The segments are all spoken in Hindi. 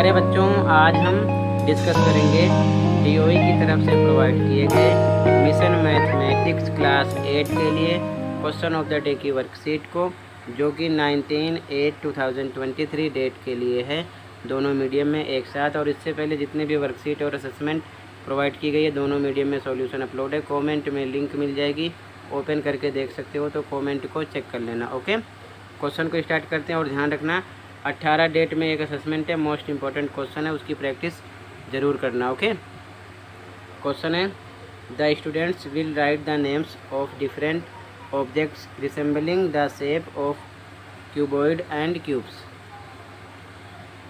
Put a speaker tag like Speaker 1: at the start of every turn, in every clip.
Speaker 1: प्यारे बच्चों, आज हम डिस्कस करेंगे DOE की तरफ से प्रोवाइड किए गए मिशन मैथमेटिक्स क्लास 8 के लिए क्वेश्चन ऑफ द डे की वर्कशीट को, जो कि 19/8/2023 डेट के लिए है, दोनों मीडियम में एक साथ। और इससे पहले जितने भी वर्कशीट और असेसमेंट प्रोवाइड की गई है दोनों मीडियम में सॉल्यूशन अपलोड है। कमेंट में लिंक मिल जाएगी, ओपन करके देख सकते हो, तो कमेंट को चेक कर लेना। ओके, क्वेश्चन को स्टार्ट करते हैं। और ध्यान रखना 18 डेट में एक असेसमेंट है, मोस्ट इंपॉर्टेंट क्वेश्चन है, उसकी प्रैक्टिस ज़रूर करना। ओके, क्वेश्चन है the students will write the names of different objects resembling the shape of cuboid and cubes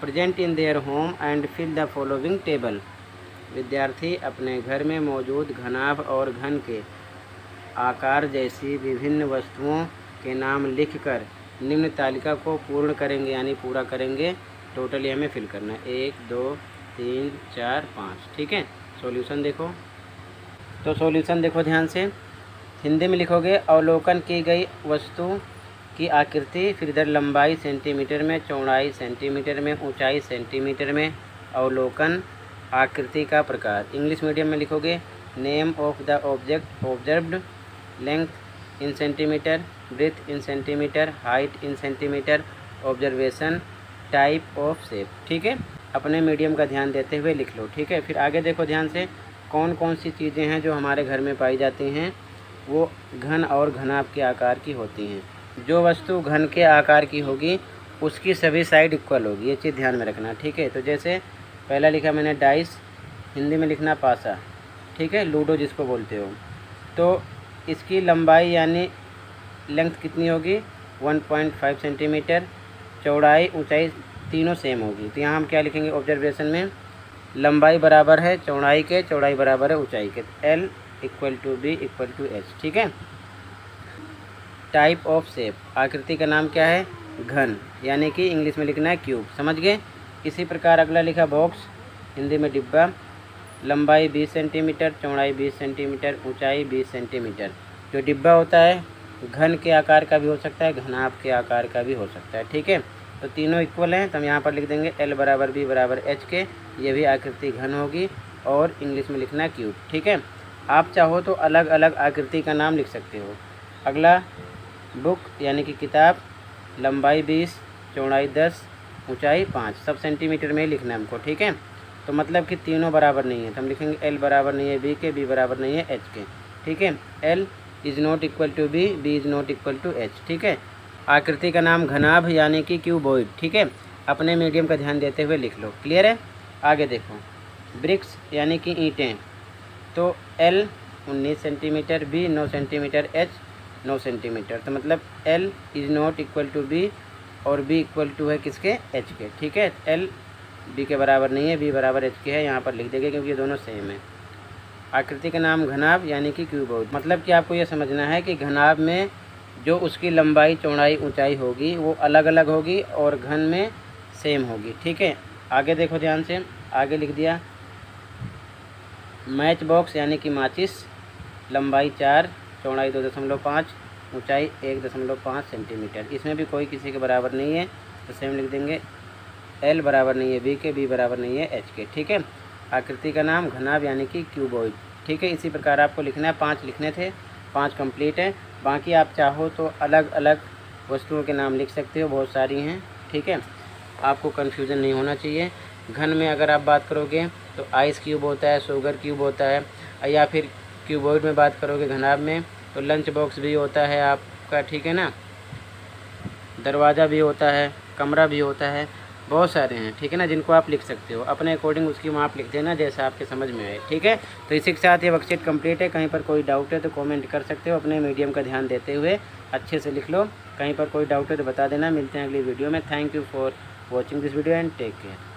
Speaker 1: present in their home and fill the following table. विद्यार्थी अपने घर में मौजूद घनाभ और घन के आकार जैसी विभिन्न वस्तुओं के नाम लिखकर निम्न तालिका को पूर्ण करेंगे, यानी पूरा करेंगे। टोटली हमें फिल करना है 1 2 3 4 5। ठीक है, सॉल्यूशन देखो। तो सॉल्यूशन देखो ध्यान से, हिंदी में लिखोगे अवलोकन की गई वस्तु की आकृति, फिर इधर लंबाई सेंटीमीटर में, चौड़ाई सेंटीमीटर में, ऊंचाई सेंटीमीटर में, अवलोकन आकृति का प्रकार। इंग्लिश मीडियम में लिखोगे name of the object observed, length in centimetre, breadth in centimetre, height in centimetre, observation, type of shape. ठीक है, अपने मीडियम का ध्यान देते हुए लिख लो। ठीक है, फिर आगे देखो ध्यान से, कौन कौन सी चीज़ें हैं जो हमारे घर में पाई जाती हैं, वो घन और घनाभ के आकार की होती हैं। जो वस्तु घन के आकार की होगी उसकी सभी साइड इक्वल होगी, ये चीज़ ध्यान में रखना। ठीक है, तो जैसे पहला लिखा मैंने डाइस, हिंदी में लिखना पासा। ठीक है, लूडो जिसको बोलते हो। तो इसकी लंबाई यानी लेंथ कितनी होगी 1.5 सेंटीमीटर, चौड़ाई ऊंचाई तीनों सेम होगी। तो यहाँ हम क्या लिखेंगे ऑब्जर्वेशन में, लंबाई बराबर है चौड़ाई के, चौड़ाई बराबर है ऊंचाई के, L = B = H। ठीक है, टाइप ऑफ शेप, आकृति का नाम क्या है घन, यानी कि इंग्लिश में लिखना है क्यूब। समझ गए। इसी प्रकार अगला लिखा बॉक्स, हिंदी में डिब्बा, लंबाई 20 सेंटीमीटर, चौड़ाई 20 सेंटीमीटर, ऊंचाई 20 सेंटीमीटर। जो डिब्बा होता है घन के आकार का भी हो सकता है, घनाभ के आकार का भी हो सकता है। ठीक है, तो तीनों इक्वल हैं, तो हम यहाँ पर लिख देंगे L = B = H के, ये भी आकृति घन होगी और इंग्लिश में लिखना है क्यूब। ठीक है, आप चाहो तो अलग अलग आकृति का नाम लिख सकते हो। अगला बुक यानी कि किताब, लंबाई 20, चौड़ाई 10, ऊंचाई 5, सब सेंटीमीटर में ही लिखना है हमको। ठीक है, तो मतलब कि तीनों बराबर नहीं है, तो हम लिखेंगे L बराबर नहीं है B के, B बराबर नहीं है H के। ठीक है, L = B, B = H। ठीक है, आकृति का नाम घनाभ यानी कि क्यूबॉइड। ठीक है, अपने मीडियम का ध्यान देते हुए लिख लो। क्लियर है। आगे देखो ब्रिक्स यानी कि ईंटें, तो L 19 centimetre, B 9 centimetre, H 9 centimetre. तो मतलब L = B और B = है किसके H के। ठीक है, L B के बराबर नहीं है, B बराबर H के है, यहाँ पर लिख देंगे क्योंकि ये दोनों सेम है। आकृति का नाम घनाभ यानी कि क्यूबॉइड, मतलब कि आपको ये समझना है कि घनाभ में जो उसकी लंबाई चौड़ाई ऊंचाई होगी वो अलग अलग होगी और घन में सेम होगी। ठीक है, आगे देखो ध्यान से, आगे लिख दिया मैच बॉक्स यानी कि माचिस, लंबाई 4, चौड़ाई 2.5, ऊंचाई 1.5 सेंटीमीटर। इसमें भी कोई किसी के बराबर नहीं है, तो सेम लिख देंगे L बराबर नहीं है B के, B बराबर नहीं है H के। ठीक है, आकृति का नाम घनाभ यानी कि क्यूबॉइड। ठीक है, इसी प्रकार आपको लिखना है, 5 लिखने थे, 5 कंप्लीट है। बाकी आप चाहो तो अलग अलग वस्तुओं के नाम लिख सकते हो, बहुत सारी हैं। ठीक है, आपको कन्फ्यूज़न नहीं होना चाहिए। घन में अगर आप बात करोगे तो आइस क्यूब होता है, शुगर क्यूब होता है, या फिर क्यूबॉइड में बात करोगे घनाभ में तो लंच बॉक्स भी होता है आपका। ठीक है ना, दरवाज़ा भी होता है, कमरा भी होता है, बहुत सारे हैं। ठीक है ना, जिनको आप लिख सकते हो अपने अकॉर्डिंग, उसकी माप लिख देना जैसा आपके समझ में आए। ठीक है, तो इसी के साथ ये वर्कशीट कंप्लीट है। कहीं पर कोई डाउट है तो कमेंट कर सकते हो, अपने मीडियम का ध्यान देते हुए अच्छे से लिख लो। कहीं पर कोई डाउट है तो बता देना। मिलते हैं अगली वीडियो में। Thank you for watching this video and take care.